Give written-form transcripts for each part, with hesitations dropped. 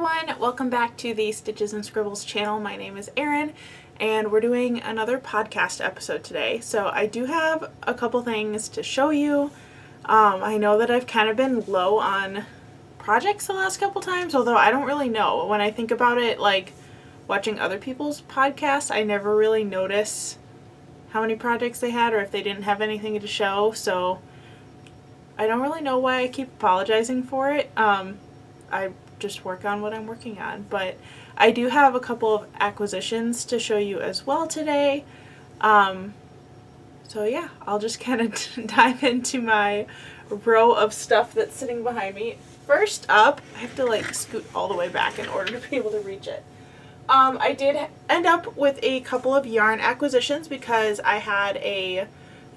everyone, welcome back to the Stitches and Scribbles channel. My name is Erin and we're doing another podcast episode today. So I do have a couple things to show you. I know that I've kind of been low on projects the last couple times, although I don't really know. When I think about it, like watching other people's podcasts, I never really notice how many projects they had or if they didn't have anything to show. So I don't really know why I keep apologizing for it. I just work on what I'm working on, but I do have a couple of acquisitions to show you as well today. So yeah, I'll just kind of dive into my row of stuff that's sitting behind me. First up, I have to like scoot all the way back in order to be able to reach it. I did end up with a couple of yarn acquisitions because I had a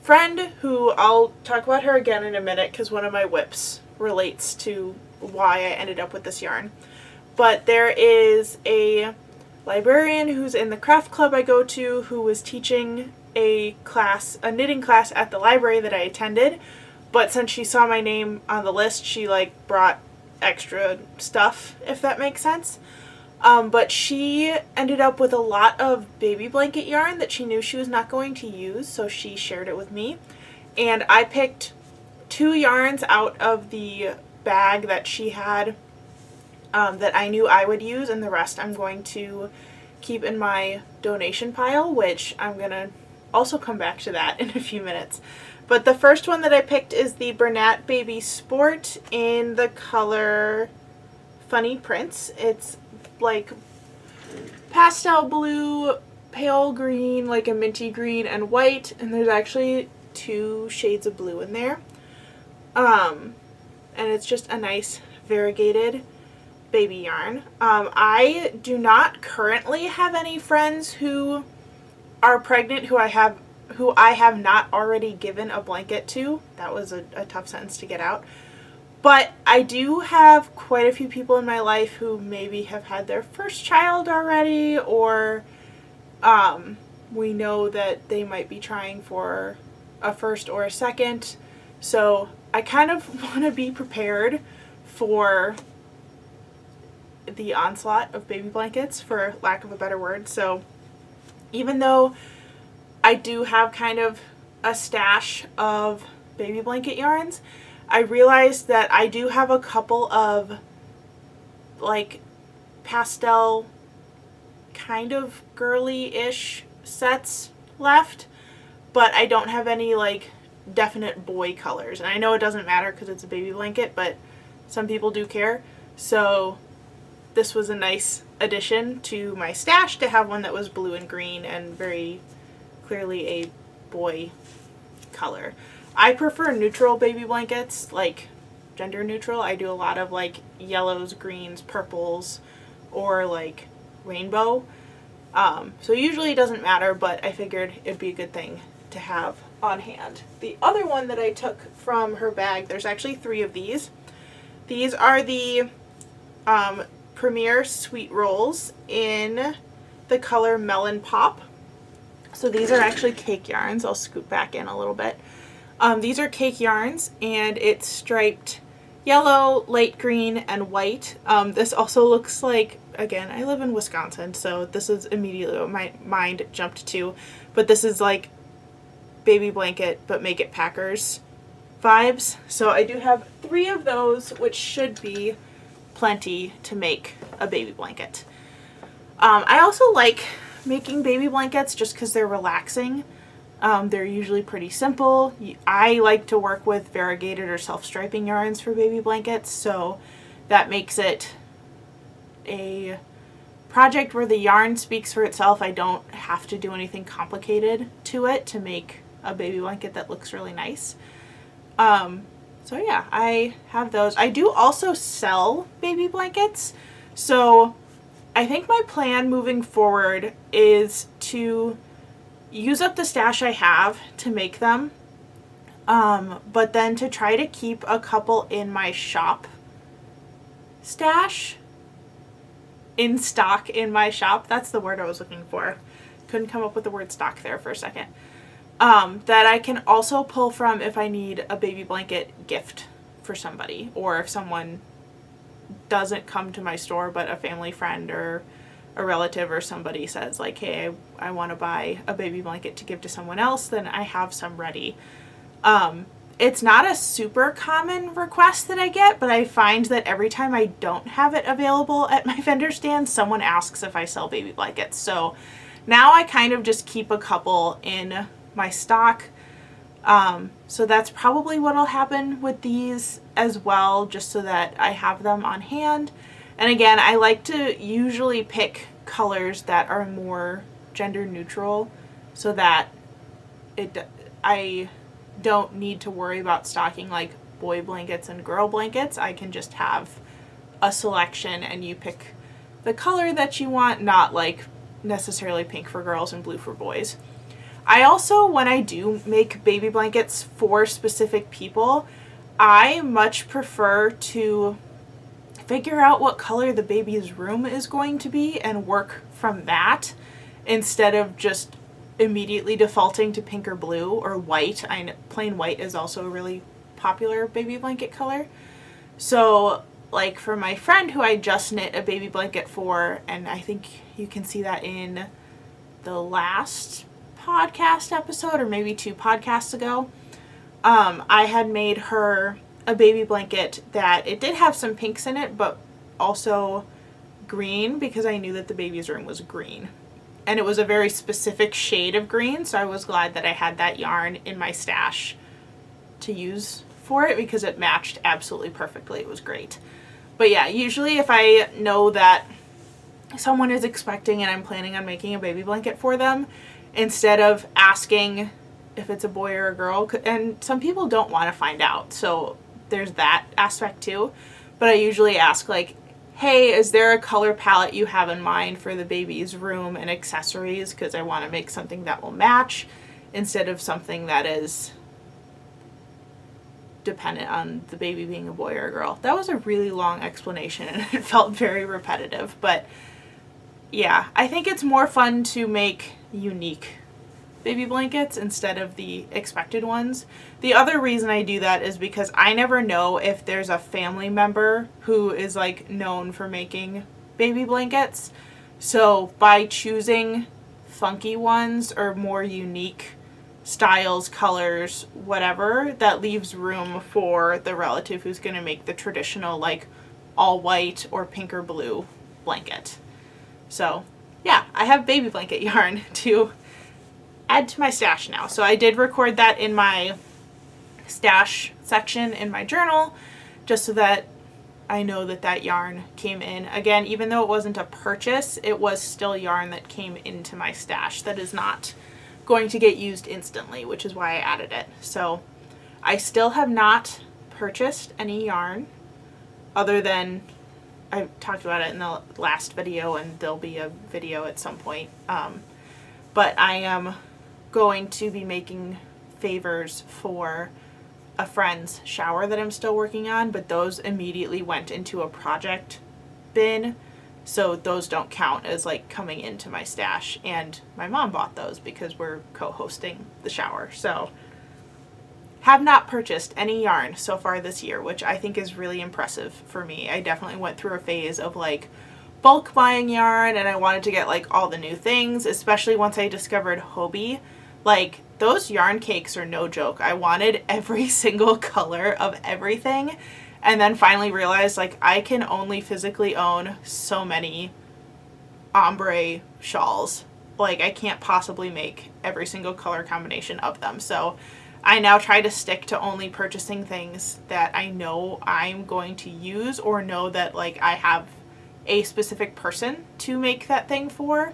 friend who, I'll talk about her again in a minute because one of my whips relates to why I ended up with this yarn. But there is a librarian who's in the craft club I go to who was teaching a knitting class at the library that I attended. But since she saw my name on the list, she like brought extra stuff, if that makes sense. But she ended up with a lot of baby blanket yarn that she knew she was not going to use, so she shared it with me. And I picked 2 yarns out of the bag that she had that I knew I would use, and the rest I'm going to keep in my donation pile, which I'm going to also come back to that in a few minutes. But the first one that I picked is the Bernat Baby Sport in the color Funny Prints. It's like pastel blue, pale green, like a minty green, and white, and there's actually 2 shades of blue in there. And it's just a nice variegated baby yarn. I do not currently have any friends who are pregnant who I have not already given a blanket to. That was a tough sentence to get out. But I do have quite a few people in my life who maybe have had their first child already, or we know that they might be trying for a first or a second. So I kind of want to be prepared for the onslaught of baby blankets, for lack of a better word. So even though I do have kind of a stash of baby blanket yarns, I realized that I do have a couple of like pastel kind of girly-ish sets left, but I don't have any like definite boy colors. And I know it doesn't matter because it's a baby blanket, but some people do care. So this was a nice addition to my stash to have one that was blue and green and very clearly a boy color. I prefer neutral baby blankets, like gender neutral. I do a lot of like yellows, greens, purples, or like rainbow. So usually it doesn't matter, but I figured it'd be a good thing to have on hand. The other one that I took from her bag, there's actually 3 of these. These are the Premier Sweet Rolls in the color Melon Pop. So these are actually cake yarns. I'll scoot back in a little bit. These are cake yarns, and it's striped yellow, light green, and white. This also looks like, again, I live in Wisconsin, so this is immediately what my mind jumped to. But this is like baby blanket, but make it Packers vibes. So I do have 3 of those, which should be plenty to make a baby blanket. I also like making baby blankets just because they're relaxing. They're usually pretty simple. I like to work with variegated or self-striping yarns for baby blankets, so that makes it a project where the yarn speaks for itself. I don't have to do anything complicated to it to make a baby blanket that looks really nice. So yeah, I have those. I do also sell baby blankets, so I think my plan moving forward is to use up the stash I have to make them, but then to try to keep a couple in my shop stash, in stock in my shop. That's the word I was looking for. Couldn't come up with the word stock there for a second. That I can also pull from if I need a baby blanket gift for somebody, or if someone doesn't come to my store, but a family friend or a relative or somebody says like, hey, I want to buy a baby blanket to give to someone else, then I have some ready. It's not a super common request that I get, but I find that every time I don't have it available at my vendor stand, someone asks if I sell baby blankets. So now I kind of just keep a couple in my stock. So that's probably what'll happen with these as well, just so that I have them on hand. And again, I like to usually pick colors that are more gender neutral so that I don't need to worry about stocking like boy blankets and girl blankets. I can just have a selection and you pick the color that you want, not like necessarily pink for girls and blue for boys. I also, when I do make baby blankets for specific people, I much prefer to figure out what color the baby's room is going to be and work from that instead of just immediately defaulting to pink or blue or white. I know plain white is also a really popular baby blanket color. So like for my friend who I just knit a baby blanket for, and I think you can see that in the last podcast episode or maybe 2 podcasts ago, I had made her a baby blanket that it did have some pinks in it, but also green because I knew that the baby's room was green. And it was a very specific shade of green, so I was glad that I had that yarn in my stash to use for it because it matched absolutely perfectly. It was great. But yeah, usually if I know that someone is expecting and I'm planning on making a baby blanket for them, instead of asking if it's a boy or a girl, and some people don't want to find out, so there's that aspect too, but I usually ask like, hey, is there a color palette you have in mind for the baby's room and accessories, because I want to make something that will match instead of something that is dependent on the baby being a boy or a girl. That was a really long explanation and it felt very repetitive, but yeah, I think it's more fun to make unique baby blankets instead of the expected ones. The other reason I do that is because I never know if there's a family member who is like known for making baby blankets. So by choosing funky ones or more unique styles, colors, whatever, that leaves room for the relative who's going to make the traditional like all white or pink or blue blanket. So yeah, I have baby blanket yarn to add to my stash now. So I did record that in my stash section in my journal just so that I know that that yarn came in. Again, even though it wasn't a purchase, it was still yarn that came into my stash that is not going to get used instantly, which is why I added it. So I still have not purchased any yarn other than I talked about it in the last video, and there'll be a video at some point. But I am going to be making favors for a friend's shower that I'm still working on, but those immediately went into a project bin, so those don't count as like coming into my stash. And my mom bought those because we're co-hosting the shower. So have not purchased any yarn so far this year, which I think is really impressive for me. I definitely went through a phase of like bulk buying yarn and I wanted to get like all the new things, especially once I discovered Hobie. Like those yarn cakes are no joke. I wanted every single color of everything, and then finally realized like I can only physically own so many ombre shawls. Like I can't possibly make every single color combination of them. So I now try to stick to only purchasing things that I know I'm going to use or know that like I have a specific person to make that thing for.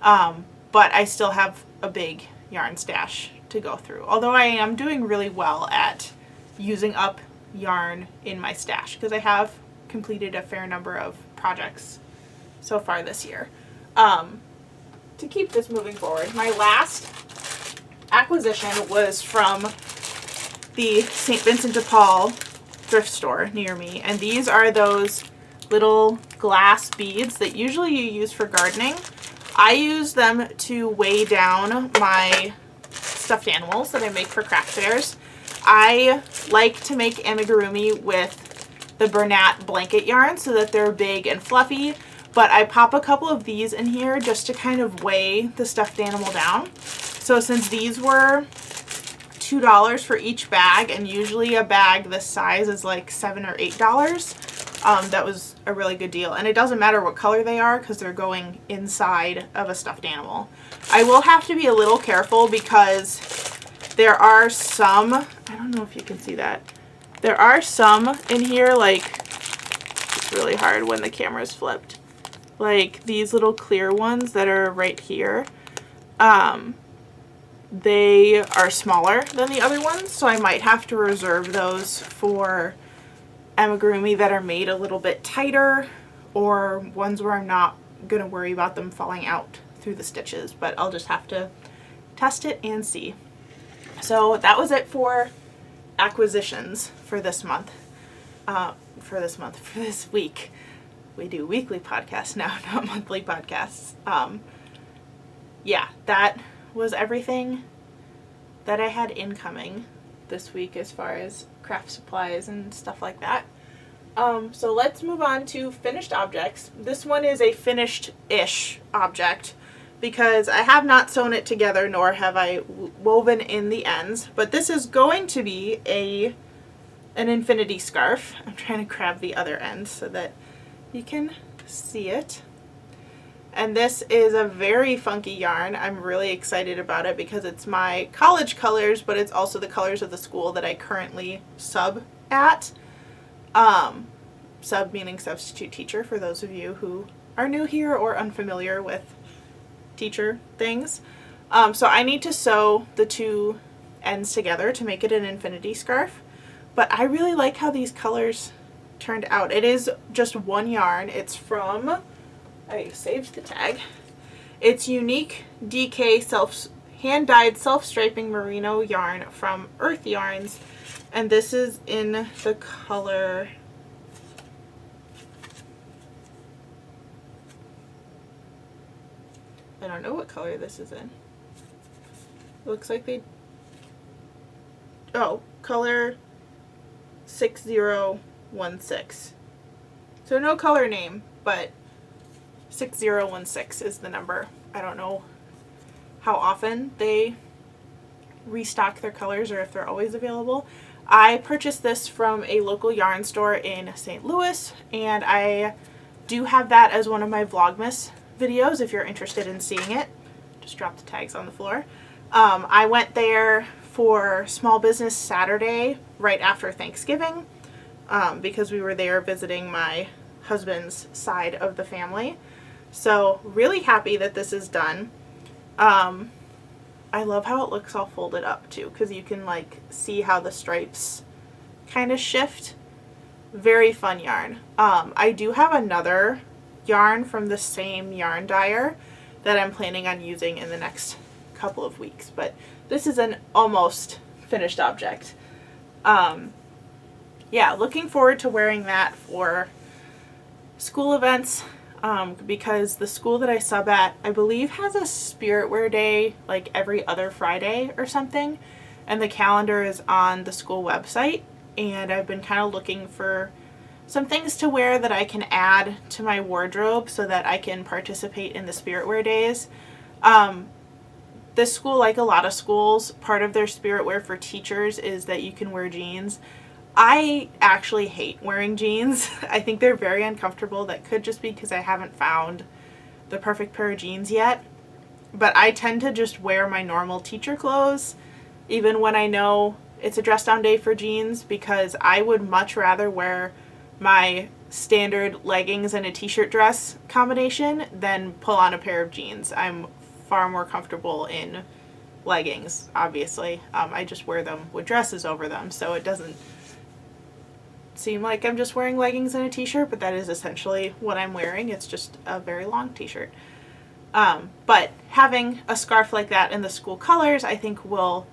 But I still have a big yarn stash to go through. Although I am doing really well at using up yarn in my stash because I have completed a fair number of projects so far this year. To keep this moving forward, my last acquisition was from the St. Vincent de Paul thrift store near me, and these are those little glass beads that usually you use for gardening. I use them to weigh down my stuffed animals that I make for craft fairs. I like to make amigurumi with the Bernat blanket yarn so that they're big and fluffy. But I pop a couple of these in here just to kind of weigh the stuffed animal down. So since these were $2 for each bag, and usually a bag this size is like $7 or $8, that was a really good deal. And it doesn't matter what color they are because they're going inside of a stuffed animal. I will have to be a little careful because there are some, I don't know if you can see that, there are some in here, like, it's really hard when the camera's flipped, like these little clear ones that are right here. They are smaller than the other ones, so I might have to reserve those for amigurumi that are made a little bit tighter, or ones where I'm not going to worry about them falling out through the stitches, but I'll just have to test it and see. So that was it for acquisitions for this month. For this week. We do weekly podcasts now, not monthly podcasts. Yeah, that was everything that I had incoming this week as far as craft supplies and stuff like that. So let's move on to finished objects. This one is a finished-ish object because I have not sewn it together, nor have I woven in the ends, but this is going to be an infinity scarf. I'm trying to grab the other end so that you can see it. And this is a very funky yarn. I'm really excited about it because it's my college colors, but it's also the colors of the school that I currently sub at. Sub meaning substitute teacher for those of you who are new here or unfamiliar with teacher things. So I need to sew the two ends together to make it an infinity scarf. But I really like how these colors turned out. It is just one yarn. It's from, I saved the tag. It's Unique DK hand-dyed self-striping merino yarn from Earth Yarns. And this is in the color, I don't know what color this is in. It looks like they, oh, color 6016. So no color name, but 6016 is the number. I don't know how often they restock their colors or if they're always available. I purchased this from a local yarn store in St. Louis, and I do have that as one of my Vlogmas videos if you're interested in seeing it. Just drop the tags on the floor. I went there for Small Business Saturday right after Thanksgiving because we were there visiting my husband's side of the family. So really happy that this is done. I love how it looks all folded up too, because you can like see how the stripes kind of shift. Very fun yarn. I do have another yarn from the same yarn dyer that I'm planning on using in the next couple of weeks, but this is an almost finished object. Yeah, looking forward to wearing that for school events. Because the school that I sub at, I believe, has a Spirit Wear Day like every other Friday or something, and the calendar is on the school website, and I've been kind of looking for some things to wear that I can add to my wardrobe so that I can participate in the Spirit Wear Days. This school, like a lot of schools, part of their Spirit Wear for teachers is that you can wear jeans. I actually hate wearing jeans. I think they're very uncomfortable. That could just be because I haven't found the perfect pair of jeans yet. But I tend to just wear my normal teacher clothes, even when I know it's a dress down day for jeans, because I would much rather wear my standard leggings and a t-shirt dress combination than pull on a pair of jeans. I'm far more comfortable in leggings, obviously. I just wear them with dresses over them, so it doesn't seem like I'm just wearing leggings and a t-shirt, but that is essentially what I'm wearing. It's just a very long t-shirt. But having a scarf like that in the school colors, I think will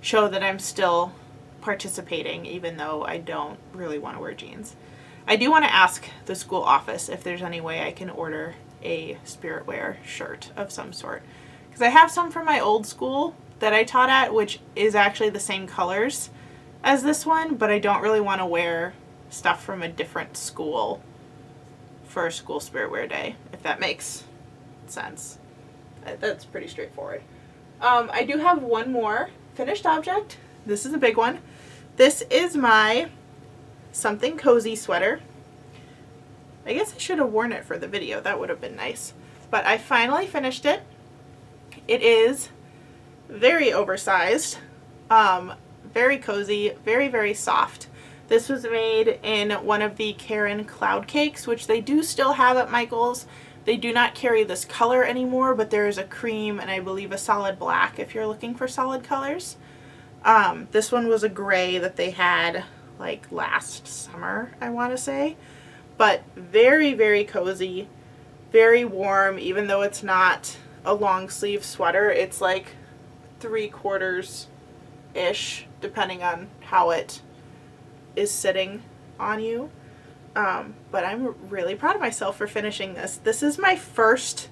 show that I'm still participating, even though I don't really want to wear jeans. I do want to ask the school office if there's any way I can order a Spirit Wear shirt of some sort, because I have some from my old school that I taught at, which is actually the same colors as this one, but I don't really want to wear stuff from a different school for school spirit wear day, if that makes sense. That's pretty straightforward. I do have one more finished object. This is a big one. This is my Something Cozy sweater. I guess I should have worn it for the video. That would have been nice. But I finally finished it. It is very oversized, very cozy, very, very soft. This was made in one of the Karen cloud cakes, which they do still have at Michael's. They do not carry this color anymore, but there is a cream and I believe a solid black if you're looking for solid colors. This one was a gray that they had like last summer, I want to say. But very, very cozy, very warm, even though it's not a long sleeve sweater. It's like 3/4-ish, depending on how it is sitting on you. But I'm really proud of myself for finishing this. This is my first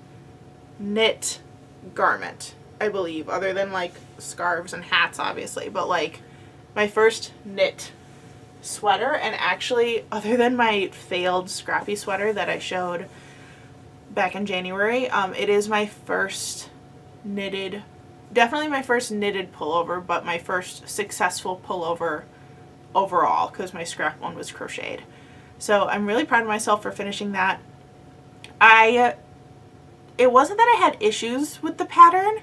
knit garment, I believe, other than like scarves and hats, obviously, but like my first knit sweater. And actually, other than my failed scrappy sweater that I showed back in January, it is my first knitted, definitely my first knitted pullover, but my first successful pullover overall, because my scrap one was crocheted. So I'm really proud of myself for finishing that. It wasn't that I had issues with the pattern.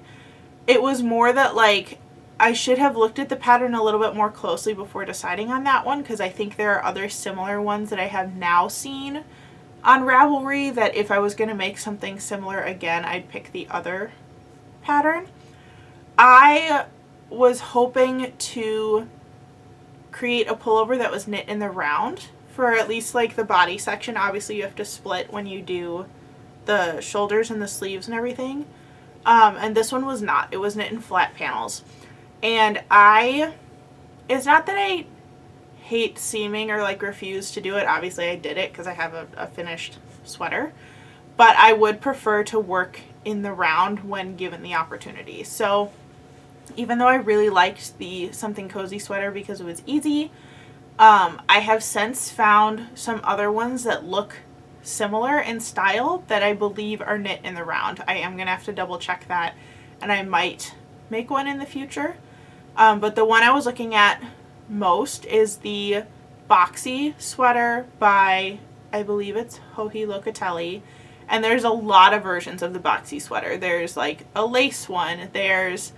It was more that like I should have looked at the pattern a little bit more closely before deciding on that one, because I think there are other similar ones that I have now seen on Ravelry that if I was going to make something similar again, I'd pick the other pattern. I was hoping to create a pullover that was knit in the round for at least like the body section. Obviously you have to split when you do the shoulders and the sleeves and everything. And this one was not. It was knit in flat panels. And it's not that I hate seaming or like refuse to do it. Obviously I did it because I have a finished sweater. But I would prefer to work in the round when given the opportunity. So even though I really liked the Something Cozy sweater because it was easy, I have since found some other ones that look similar in style that I believe are knit in the round. I am going to have to double check that, and I might make one in the future. But the one I was looking at most is the boxy sweater by, I believe it's Joji Locatelli. And there's a lot of versions of the boxy sweater. There's like a lace one, there's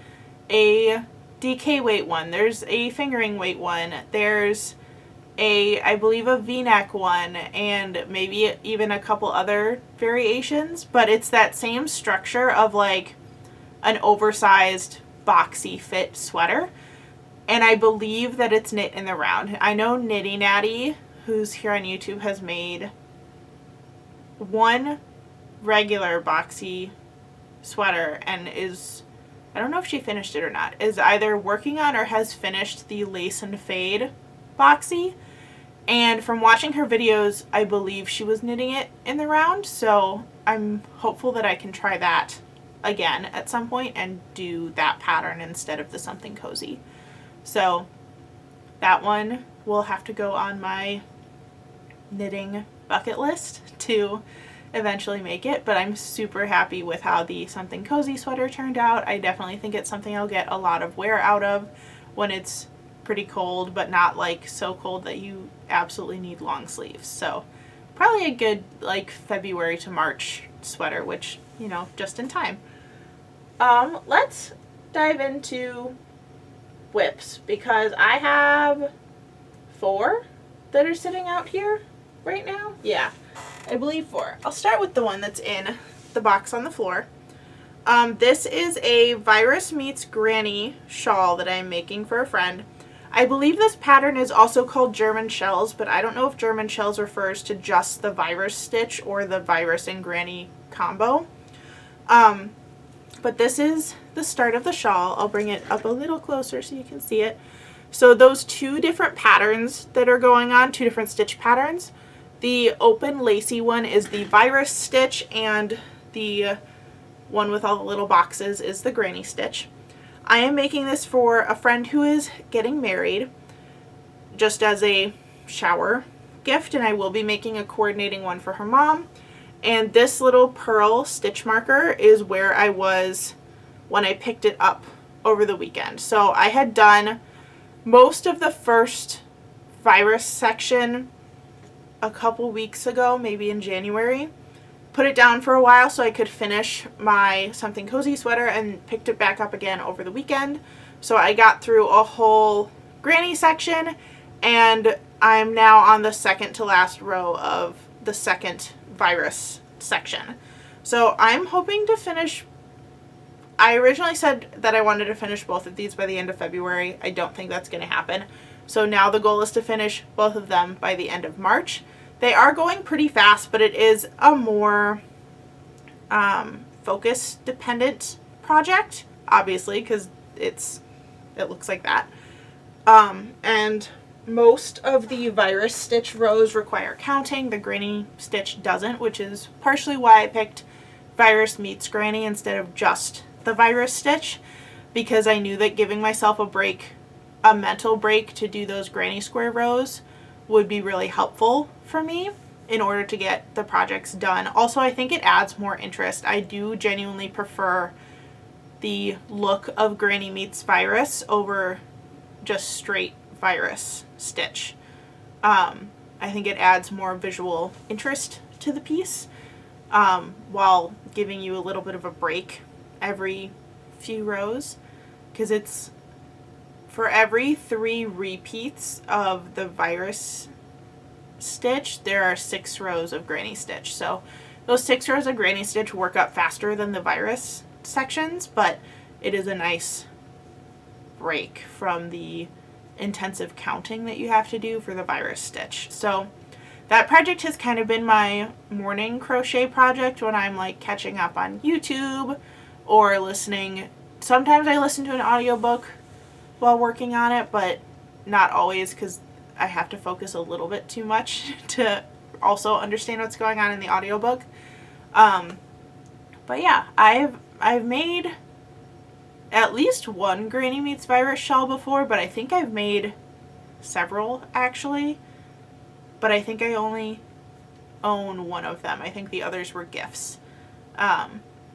a DK weight one, there's a fingering weight one, there's I believe a V-neck one, and maybe even a couple other variations, but it's that same structure of like an oversized boxy fit sweater, and I believe that it's knit in the round. I know Knitty Natty, who's here on YouTube, has made one regular boxy sweater and is, I don't know if she finished it or not, is either working on or has finished the lace and fade boxy. And from watching her videos, I believe she was knitting it in the round, so I'm hopeful that I can try that again at some point and do that pattern instead of the Something Cozy. So that one will have to go on my knitting bucket list to eventually make it, but I'm super happy with how the Something Cozy sweater turned out. I definitely think it's something I'll get a lot of wear out of when it's pretty cold, but not like so cold that you absolutely need long sleeves. So probably a good like February to March sweater, which, you know, just in time. Let's dive into whips, because I have 4 that are sitting out here right now. Yeah, I believe 4. I'll start with the one that's in the box on the floor. This is a Virus Meets Granny shawl that I'm making for a friend. I believe this pattern is also called German Shells, but I don't know if German Shells refers to just the virus stitch or the virus and granny combo. But this is the start of the shawl. I'll bring it up a little closer so you can see it. So those 2 different patterns that are going on, 2 different stitch patterns. The open lacy one is the virus stitch, and the one with all the little boxes is the granny stitch. I am making this for a friend who is getting married, just as a shower gift, and I will be making a coordinating one for her mom. And this little pearl stitch marker is where I was when I picked it up over the weekend. So I had done most of the first virus section a couple weeks ago, maybe in January. Put it down for a while so I could finish my Something Cozy sweater, and picked it back up again over the weekend. So I got through a whole granny section, and I'm now on the second to last row of the second virus section. So I'm hoping to finish. I originally said that I wanted to finish both of these by the end of February. I don't think that's going to happen. So now the goal is to finish both of them by the end of March. They are going pretty fast, but it is a more focus dependent project, obviously, because it looks like that. And most of the virus stitch rows require counting. The granny stitch doesn't, which is partially why I picked virus meets granny instead of just the virus stitch, because I knew that giving myself a mental break to do those granny square rows would be really helpful for me in order to get the projects done. Also, I think it adds more interest. I do genuinely prefer the look of granny meets virus over just straight virus stitch. I think it adds more visual interest to the piece, while giving you a little bit of a break every few rows, because it's for every 3 repeats of the virus stitch, there are 6 rows of granny stitch. So those 6 rows of granny stitch work up faster than the virus sections, but it is a nice break from the intensive counting that you have to do for the virus stitch. So that project has kind of been my morning crochet project when I'm like catching up on YouTube or listening. Sometimes I listen to an audiobook while working on it, but not always, because I have to focus a little bit too much to also understand what's going on in the audiobook. But yeah, I've made at least one Granny Meets Virus shawl before, but I think I've made several actually. But I think I only own one of them. I think the others were gifts.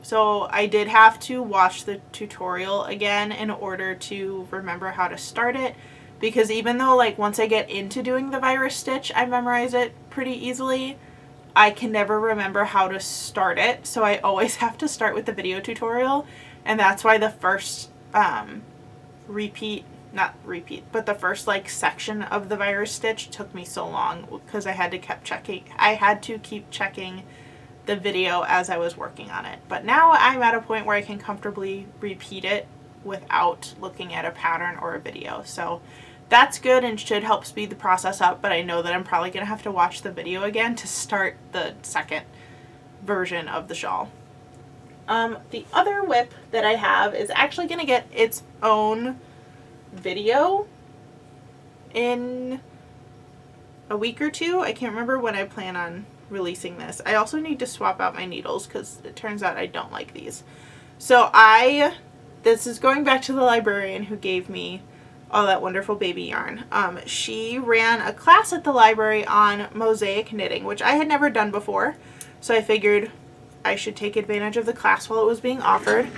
So I did have to watch the tutorial again in order to remember how to start it, because even though like once I get into doing the virus stitch I memorize it pretty easily, I can never remember how to start it, so I always have to start with the video tutorial. And that's why the first the first like section of the virus stitch took me so long, because I had to keep checking the video as I was working on it. But now I'm at a point where I can comfortably repeat it without looking at a pattern or a video. So that's good and should help speed the process up, but I know that I'm probably going to have to watch the video again to start the second version of the shawl. The other whip that I have is actually going to get its own video in a week or two. I can't remember when I plan on releasing this. I also need to swap out my needles because it turns out I don't like these. So this is going back to the librarian who gave me all that wonderful baby yarn. She ran a class at the library on mosaic knitting, which I had never done before. So I figured I should take advantage of the class while it was being offered.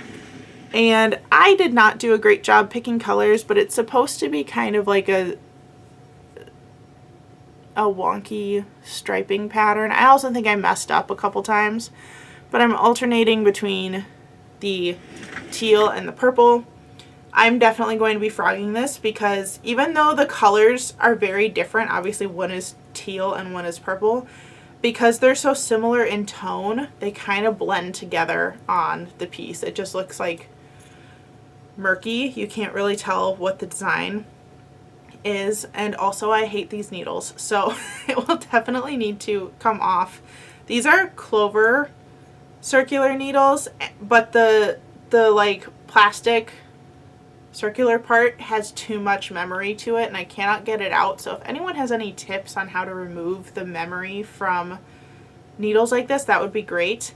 And I did not do a great job picking colors, but it's supposed to be kind of like a wonky striping pattern. I also think I messed up a couple times, but I'm alternating between the teal and the purple. I'm definitely going to be frogging this because even though the colors are very different, obviously one is teal and one is purple, because they're so similar in tone, they kind of blend together on the piece. It just looks like murky. You can't really tell what the design is, and also I hate these needles, so it will definitely need to come off. These are clover circular needles, but the like plastic circular part has too much memory to it and I cannot get it out. So if anyone has any tips on how to remove the memory from needles like this, that would be great.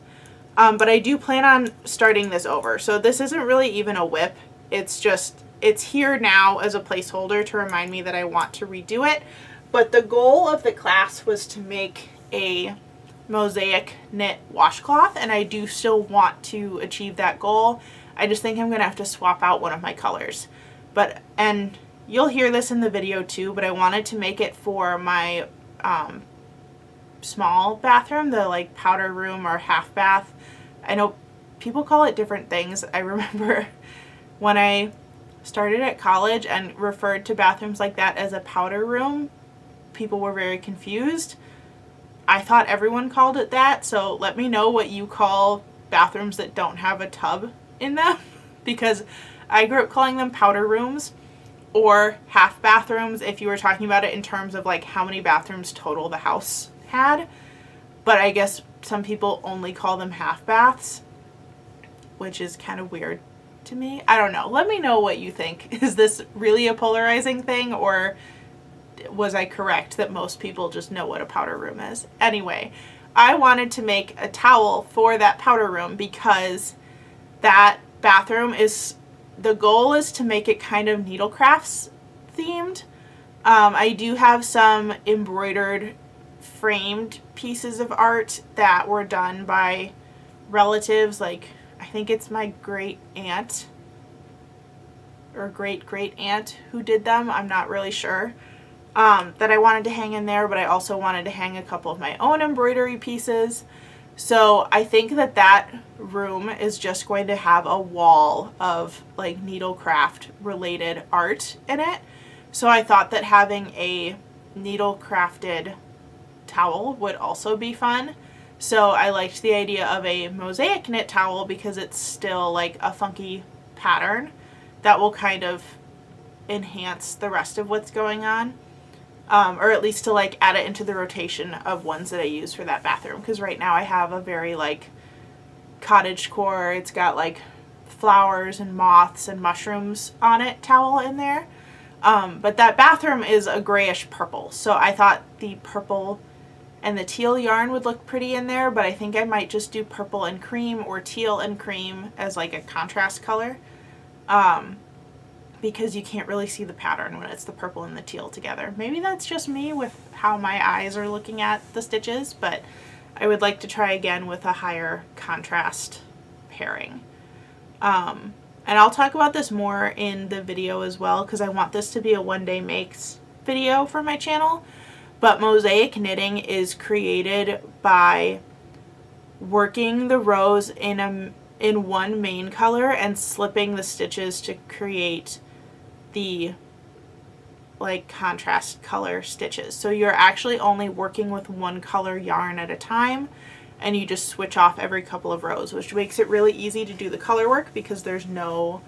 But I do plan on starting this over. So this isn't really even a whip. It's here now as a placeholder to remind me that I want to redo it. But the goal of the class was to make a mosaic knit washcloth, and I do still want to achieve that goal. I just think I'm going to have to swap out one of my colors. And you'll hear this in the video too, but I wanted to make it for my small bathroom, the like powder room or half bath. I know people call it different things. I remember when I started at college and referred to bathrooms like that as a powder room, people were very confused. I thought everyone called it that, so let me know what you call bathrooms that don't have a tub in them, because I grew up calling them powder rooms or half bathrooms if you were talking about it in terms of like how many bathrooms total the house had. But I guess some people only call them half baths, which is kind of weird to me. I don't know. Let me know what you think. Is this really a polarizing thing, or was I correct that most people just know what a powder room is? Anyway, I wanted to make a towel for that powder room because that bathroom is, the goal is to make it kind of needlecrafts themed. I do have some embroidered framed pieces of art that were done by relatives, like I think it's my great aunt or great aunt who did them. I'm not really sure. That I wanted to hang in there, but I also wanted to hang a couple of my own embroidery pieces. So I think that that room is just going to have a wall of like needlecraft related art in it. So I thought that having a needlecrafted towel would also be fun. So I liked the idea of a mosaic knit towel because it's still like a funky pattern that will kind of enhance the rest of what's going on. Or at least to like add it into the rotation of ones that I use for that bathroom. Because right now I have a very like cottagecore, it's got like flowers and moths and mushrooms on it towel in there. But that bathroom is a grayish purple. So I thought the purple and the teal yarn would look pretty in there, but I think I might just do purple and cream or teal and cream as like a contrast color. Because you can't really see the pattern when it's the purple and the teal together. Maybe that's just me with how my eyes are looking at the stitches, but I would like to try again with a higher contrast pairing. And I'll talk about this more in the video as well, because I want this to be a one day makes video for my channel. But mosaic knitting is created by working the rows in one main color and slipping the stitches to create the like contrast color stitches. So you're actually only working with one color yarn at a time, and you just switch off every couple of rows, which makes it really easy to do the color work because there's no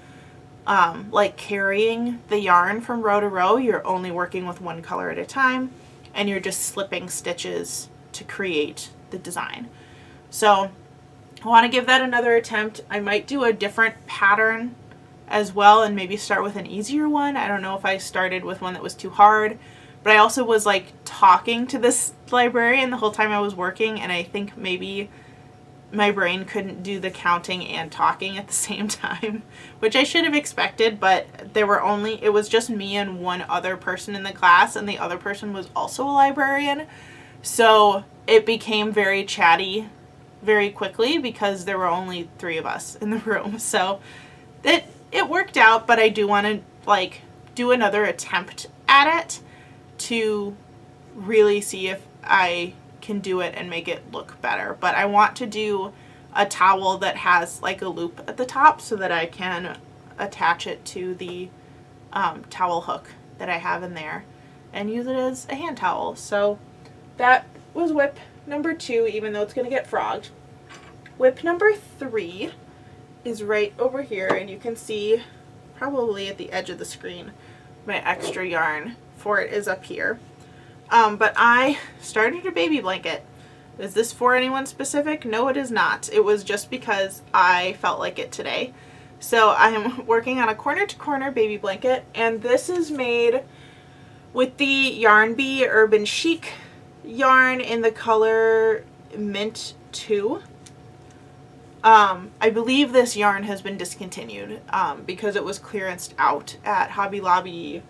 like carrying the yarn from row to row. You're only working with one color at a time, and you're just slipping stitches to create the design. So I want to give that another attempt. I might do a different pattern as well and maybe start with an easier one. I don't know if I started with one that was too hard, but I also was like talking to this librarian the whole time I was working, and I think maybe my brain couldn't do the counting and talking at the same time, which I should have expected, but it was just me and one other person in the class, and the other person was also a librarian. So it became very chatty very quickly because there were only 3 of us in the room. So it worked out, but I do want to like do another attempt at it to really see if I can do it and make it look better. But I want to do a towel that has like a loop at the top so that I can attach it to the towel hook that I have in there and use it as a hand towel. So that was whip number 2, even though it's going to get frogged. Whip number 3 is right over here, and you can see probably at the edge of the screen my extra yarn for it is up here. But I started a baby blanket. Is this for anyone specific? No, it is not. It was just because I felt like it today. So I am working on a corner to corner baby blanket, and this is made with the Yarn Bee Urban Chic yarn in the color Mint 2. I believe this yarn has been discontinued because it was clearanced out at Hobby Lobby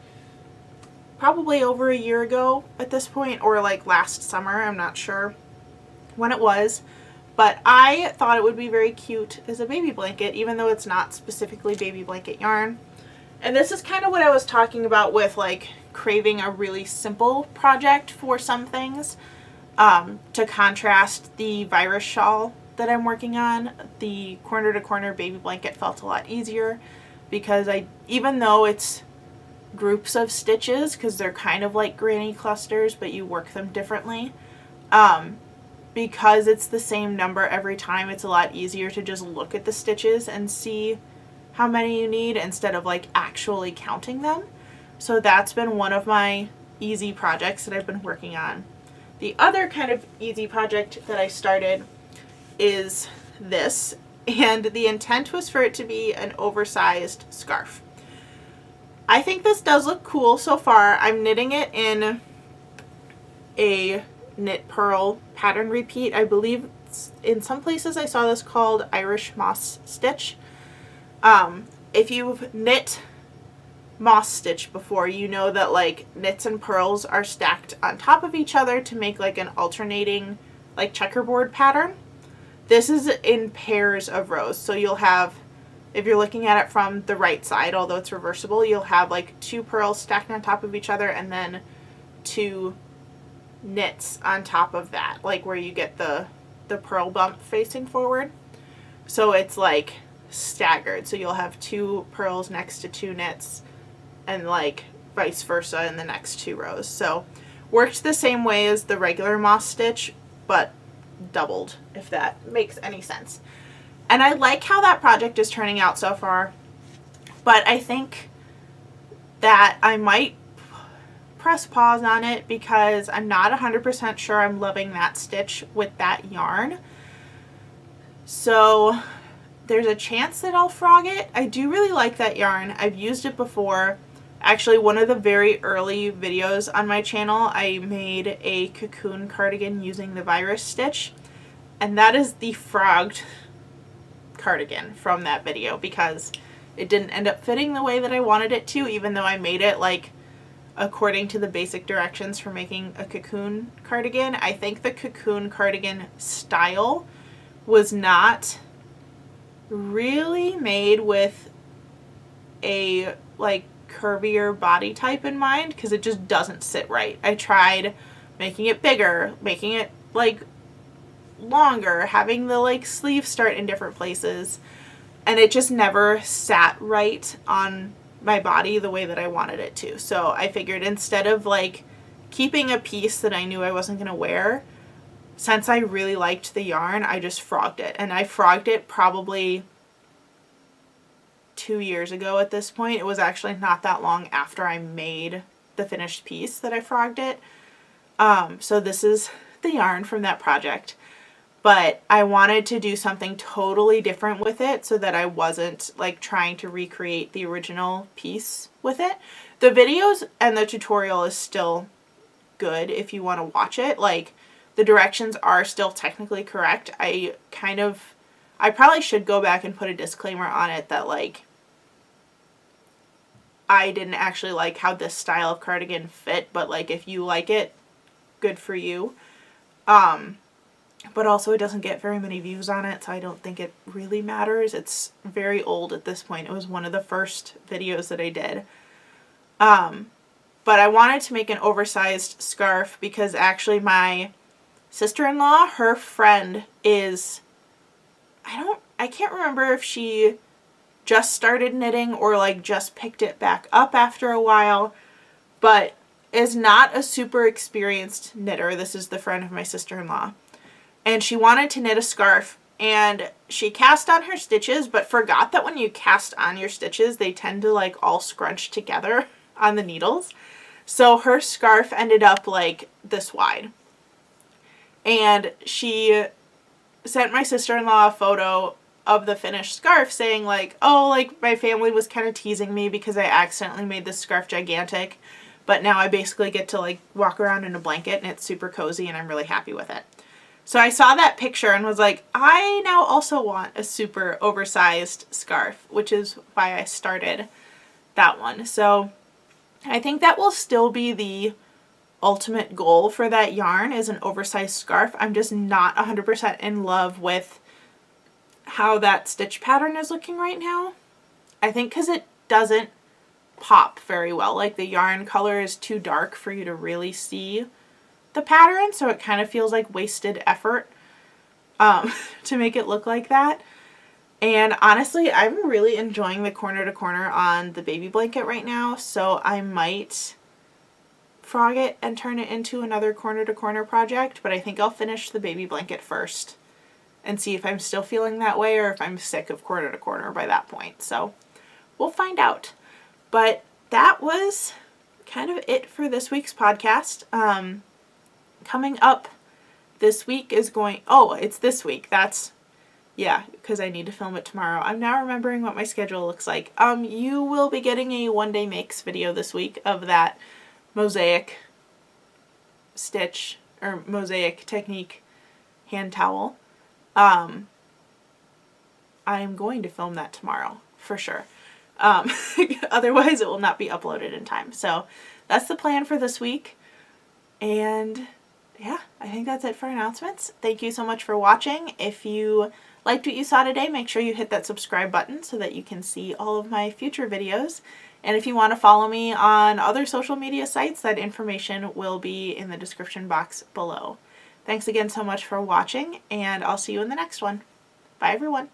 probably over a year ago at this point, or like last summer, I'm not sure when it was. But I thought it would be very cute as a baby blanket, even though it's not specifically baby blanket yarn. And this is kind of what I was talking about with like craving a really simple project for some things. To contrast the virus shawl that I'm working on, the corner to corner baby blanket felt a lot easier because even though it's groups of stitches, because they're kind of like granny clusters, but you work them differently, because it's the same number every time, it's a lot easier to just look at the stitches and see how many you need instead of like actually counting them. So that's been one of my easy projects that I've been working on. The other kind of easy project that I started is this, and the intent was for it to be an oversized scarf. I think this does look cool so far. I'm knitting it in a knit purl pattern repeat. I believe in some places I saw this called Irish moss stitch. If you've knit moss stitch before, you know that like knits and purls are stacked on top of each other to make like an alternating like checkerboard pattern. This is in pairs of rows, so you'll have, if you're looking at it from the right side, although it's reversible, you'll have like 2 purls stacked on top of each other and then 2 knits on top of that, like where you get the purl bump facing forward. So it's like staggered, so you'll have 2 purls next to 2 knits and like vice versa in the next 2 rows. So worked the same way as the regular moss stitch, but doubled, if that makes any sense. And I like how that project is turning out so far, but I think that I might press pause on it because I'm not 100% sure I'm loving that stitch with that yarn. So there's a chance that I'll frog it. I do really like that yarn. I've used it before. Actually, one of the very early videos on my channel, I made a cocoon cardigan using the virus stitch, and that is the frogged cardigan from that video because it didn't end up fitting the way that I wanted it to, even though I made it like according to the basic directions for making a cocoon cardigan. I think the cocoon cardigan style was not really made with a like curvier body type in mind because it just doesn't sit right. I tried making it bigger, making it like longer, having the like sleeve start in different places, and it just never sat right on my body the way that I wanted it to. So I figured instead of like keeping a piece that I knew I wasn't going to wear, since I really liked the yarn, I just frogged it. And I frogged it probably 2 years ago at this point. It was actually not that long after I made the finished piece that I frogged it. So this is the yarn from that project. But I wanted to do something totally different with it so that I wasn't like trying to recreate the original piece with it. The videos and the tutorial is still good if you want to watch it. Like the directions are still technically correct. I probably should go back and put a disclaimer on it that like I didn't actually like how this style of cardigan fit, but like if you like it, good for you. But also it doesn't get very many views on it, so I don't think it really matters. It's very old at this point. It was one of the first videos that I did. But I wanted to make an oversized scarf because actually my sister-in-law, her friend is, I can't remember if she just started knitting or like just picked it back up after a while, but is not a super experienced knitter. This is the friend of my sister-in-law. And she wanted to knit a scarf, and she cast on her stitches, but forgot that when you cast on your stitches, they tend to like all scrunch together on the needles. So her scarf ended up like this wide. And she sent my sister-in-law a photo of the finished scarf saying like, oh, like my family was kind of teasing me because I accidentally made this scarf gigantic, but now I basically get to like walk around in a blanket and it's super cozy and I'm really happy with it. So I saw that picture and was like, I now also want a super oversized scarf, which is why I started that one. So I think that will still be the ultimate goal for that yarn, is an oversized scarf. I'm just not 100% in love with how that stitch pattern is looking right now. I think because it doesn't pop very well. Like the yarn color is too dark for you to really see the pattern, so it kind of feels like wasted effort to make it look like that. And honestly, I'm really enjoying the corner to corner on the baby blanket right now, so I might frog it and turn it into another corner to corner project, but I think I'll finish the baby blanket first and see if I'm still feeling that way or if I'm sick of corner to corner by that point. So we'll find out. But that was kind of it for this week's podcast. Coming up this week is it's this week. Yeah, because I need to film it tomorrow. I'm now remembering what my schedule looks like. You will be getting a one day makes video this week of that mosaic stitch or mosaic technique hand towel. I'm going to film that tomorrow for sure. Otherwise it will not be uploaded in time. So that's the plan for this week. And yeah, I think that's it for announcements. Thank you so much for watching. If you liked what you saw today, make sure you hit that subscribe button so that you can see all of my future videos. And if you want to follow me on other social media sites, that information will be in the description box below. Thanks again so much for watching, and I'll see you in the next one. Bye, everyone.